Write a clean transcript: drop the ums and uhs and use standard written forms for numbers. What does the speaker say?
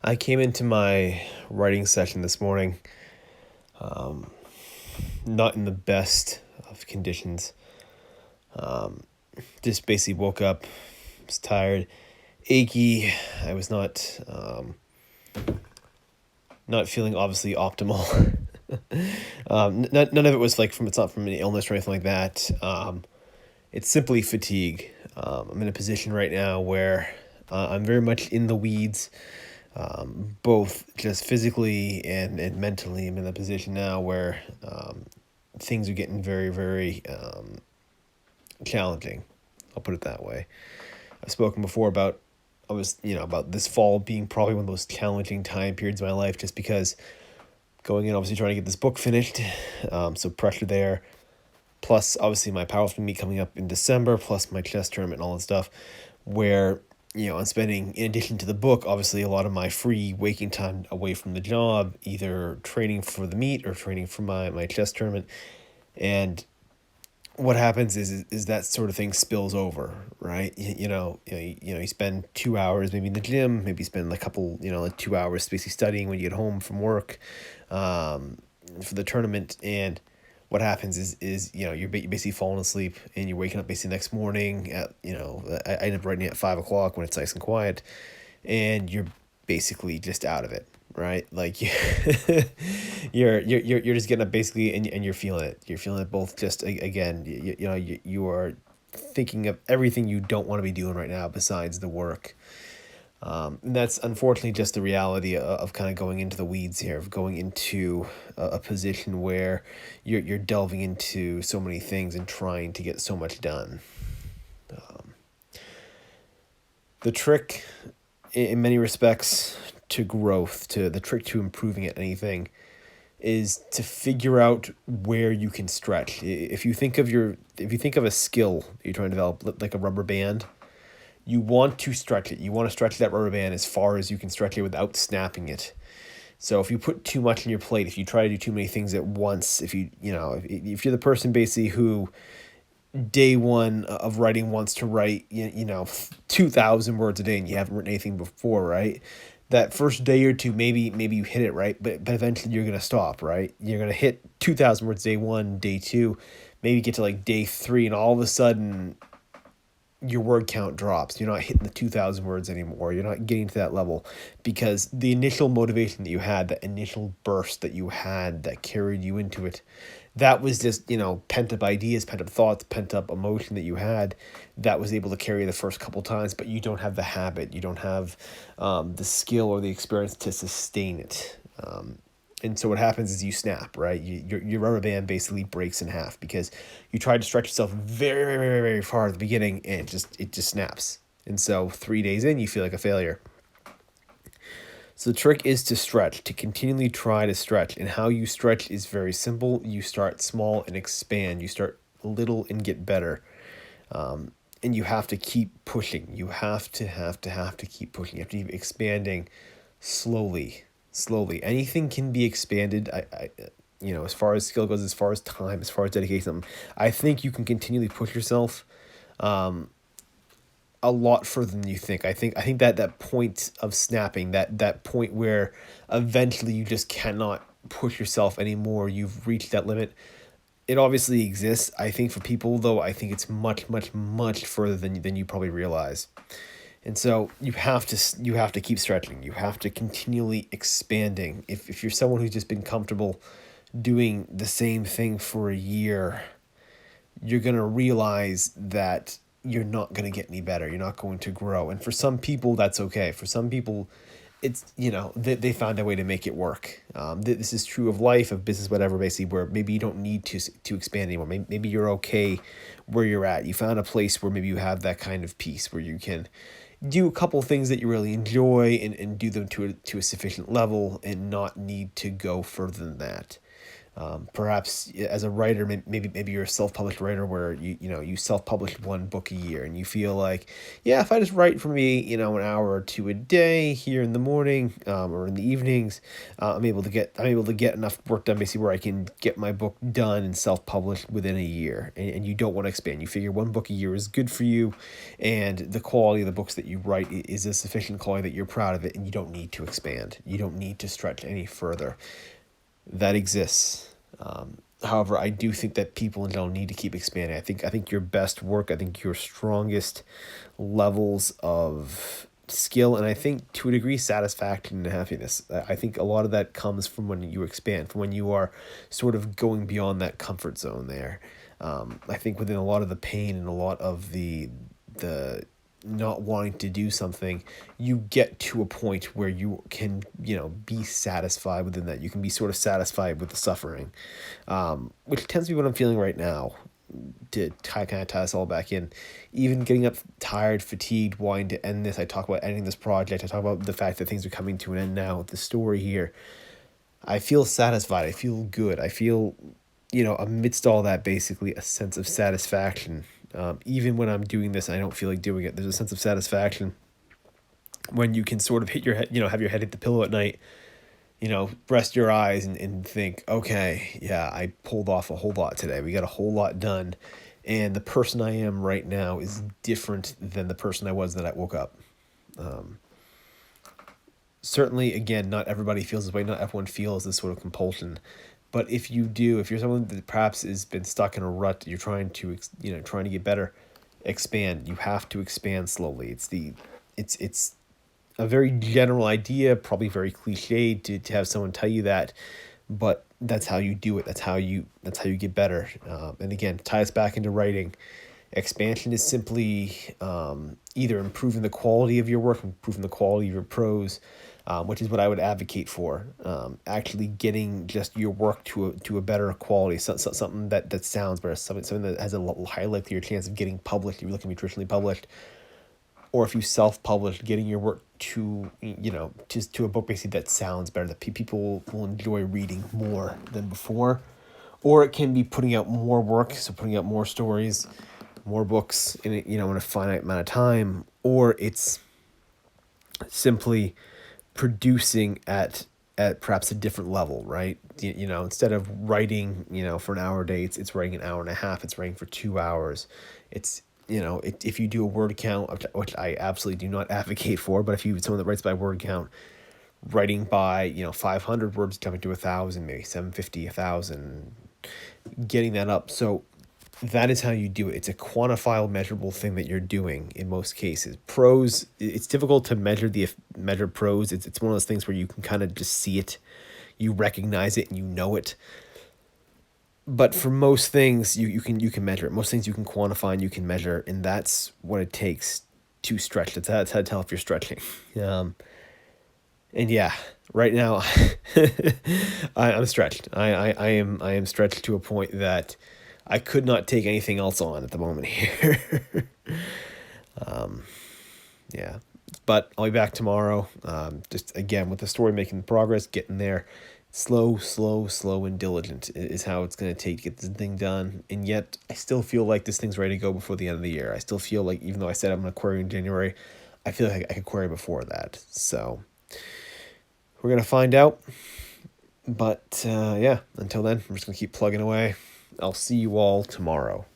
I came into my writing session this morning, um, not in the best of conditions. Um, just basically woke up, was tired, achy. I was not feeling obviously optimal. None of it was it's not from an illness or anything like that. It's simply fatigue. I'm in a position right now where I'm very much in the weeds, both just physically and mentally. I'm in a position now where things are getting very, very challenging. I'll put it that way. I've spoken before about about this fall being probably one of those challenging time periods of my life, just because going in, obviously trying to get this book finished, so pressure there. Plus, obviously, my powerlifting meet coming up in December, plus my chess tournament and all that stuff, where I'm spending, in addition to the book, obviously a lot of my free waking time away from the job, either training for the meet or training for my chess tournament. And what happens is that sort of thing spills over, right? You spend 2 hours maybe in the gym, maybe spend a couple, like 2 hours basically studying when you get home from work, for the tournament. And what happens is you're basically falling asleep and you're waking up basically the next morning at, I end up writing at 5 o'clock when it's nice and quiet, and you're basically just out of it, right? Like you're just getting up basically, and you're feeling it. You're feeling it both. Just again, you are thinking of everything you don't want to be doing right now besides the work. And that's unfortunately just the reality of kind of going into the weeds here, of going into a position where you're delving into so many things and trying to get so much done. The trick, in many respects, to growth, to the trick to improving at anything, is to figure out where you can stretch. If you think of a skill you're trying to develop, like a rubber band, you want to stretch it. You want to stretch that rubber band as far as you can stretch it without snapping it. So if you put too much on your plate, if you try to do too many things at once, if you're the person basically who day one of writing wants to write 2,000 words a day and you haven't written anything before, right? That first day or two, maybe you hit it, right, but eventually you're gonna stop, right? You're gonna hit 2,000 words day one, day two, maybe get to like day three, and all of a sudden your word count drops. You're not hitting the 2,000 words anymore. You're not getting to that level because the initial motivation that you had, that initial burst that you had that carried you into it, that was just, pent up ideas, pent up thoughts, pent up emotion that you had that was able to carry the first couple times, but you don't have the habit. You don't have the skill or the experience to sustain it. And so what happens is you snap, right? Your rubber band basically breaks in half because you try to stretch yourself very, very, very, very far at the beginning, and it just snaps. And so 3 days in, you feel like a failure. So the trick is to stretch, to continually try to stretch. And how you stretch is very simple. You start small and expand. You start little and get better. And you have to keep pushing. You have to keep pushing. You have to keep expanding slowly. Anything can be expanded. As far as skill goes, as far as time, as far as dedication, I think you can continually push yourself a lot further than you think. I think that point of snapping, that point where eventually you just cannot push yourself anymore, you've reached that limit. It obviously exists. I think for people though, I think it's much, much, much further than you probably realize. And so you have to keep stretching. You have to continually expanding. If you're someone who's just been comfortable doing the same thing for a year, you're going to realize that you're not going to get any better. You're not going to grow. And for some people, that's okay. For some people, it's, they found a way to make it work. This is true of life, of business, whatever, basically, where maybe you don't need to expand anymore. Maybe you're okay where you're at. You found a place where maybe you have that kind of peace where you can do a couple things that you really enjoy and do them to a sufficient level and not need to go further than that. Perhaps as a writer, maybe you're a self-published writer where you self-publish one book a year, and you feel like, yeah, if I just write for me, an hour or two a day here in the morning, or in the evenings, I'm able to get enough work done basically where I can get my book done and self-published within a year. And you don't want to expand. You figure one book a year is good for you, and the quality of the books that you write is a sufficient quality that you're proud of it, and you don't need to expand. You don't need to stretch any further. That exists. However, I do think that people in general need to keep expanding. I think your best work, I think your strongest levels of skill, and I think to a degree satisfaction and happiness. I think a lot of that comes from when you expand, from when you are sort of going beyond that comfort zone there. I think within a lot of the pain and a lot of the not wanting to do something, you get to a point where you can, be satisfied within that. You can be sort of satisfied with the suffering, which tends to be what I'm feeling right now. To kind of tie us all back in, even getting up tired, fatigued, wanting to end this. I talk about ending this project. I talk about the fact that things are coming to an end now with the story here. I feel satisfied. I feel good. I feel, amidst all that, basically a sense of satisfaction. Even when I'm doing this, I don't feel like doing it. There's a sense of satisfaction when you can sort of hit your head, have your head hit the pillow at night, rest your eyes and think, okay, yeah, I pulled off a whole lot today. We got a whole lot done. And the person I am right now is different than the person I was that I woke up. Certainly, again, not everybody feels this way. Not everyone feels this sort of compulsion. But if you do, if you're someone that perhaps has been stuck in a rut, you're trying to get better, expand. You have to expand slowly. It's a very general idea, probably very cliched to have someone tell you that, but that's how you do it. That's how you get better. And again, tie us back into writing. Expansion is simply either improving the quality of your work, improving the quality of your prose, which is what I would advocate for. Actually getting just your work to a better quality, something that sounds better, something that has a higher likelier chance of getting published if you're looking to be traditionally published. Or if you self-publish, getting your work just to a book basically that sounds better, that people will enjoy reading more than before. Or it can be putting out more work, so putting out more stories, more books in a finite amount of time. Or it's simply producing at perhaps a different level, right? Instead of writing, for an hour a day, it's writing an hour and a half, it's writing for 2 hours. It's, if you do a word count, which I absolutely do not advocate for, but if you someone that writes by word count, writing by, 500 words coming to 1,000, maybe 750, 1,000, getting that up. So that is how you do it. It's a quantifiable, measurable thing that you're doing in most cases. Prose, it's difficult to measure prose. It's one of those things where you can kind of just see it, you recognize it, and you know it. But for most things, you can measure it. Most things you can quantify and you can measure, and that's what it takes to stretch. That's how to tell if you're stretching. And yeah, right now, I'm stretched. I am stretched to a point that I could not take anything else on at the moment here. Yeah, but I'll be back tomorrow. Just again with the story making progress, getting there. Slow, slow, slow, and diligent is how it's going to take to get this thing done. And yet, I still feel like this thing's ready to go before the end of the year. I still feel like, even though I said I'm going to query in January, I feel like I could query before that. So we're going to find out. But yeah, until then, I'm just going to keep plugging away. I'll see you all tomorrow.